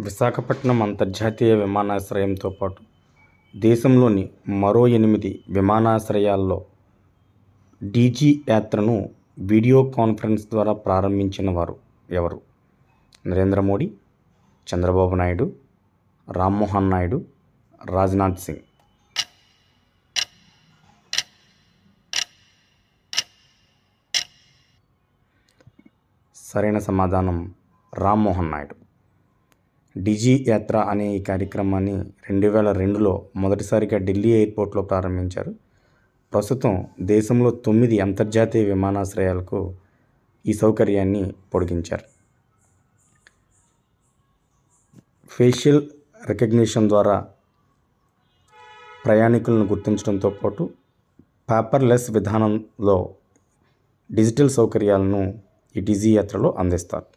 విశాఖపట్నం అంతర్జాతీయ విమానాశ్రయంతో పాటు దేశంలోని మరో 8 విమానాశ్రయాల్లో డీజీ యాత్రను వీడియో కాన్ఫరెన్స్ ద్వారా ప్రారంభించిన వారు ఎవరు? నరేంద్ర మోడీ, చంద్రబాబు నాయుడు, రామ్మోహన్ నాయుడు, రాజ్నాథ్ సింగ్. సరైన సమాధానం రామ్మోహన్ నాయుడు. డీజీ యాత్ర అనే ఈ కార్యక్రమాన్ని 2002లో మొదటిసారిగా ఢిల్లీ ఎయిర్పోర్ట్లో ప్రారంభించారు. ప్రస్తుతం దేశంలో 9 అంతర్జాతీయ విమానాశ్రయాలకు ఈ సౌకర్యాన్ని పొడిగించారు. ఫేషియల్ రికగ్నిషన్ ద్వారా ప్రయాణికులను గుర్తించడంతో పాటు పేపర్లెస్ విధానంలో డిజిటల్ సౌకర్యాలను ఈ డీజీ యాత్రలో అందిస్తారు.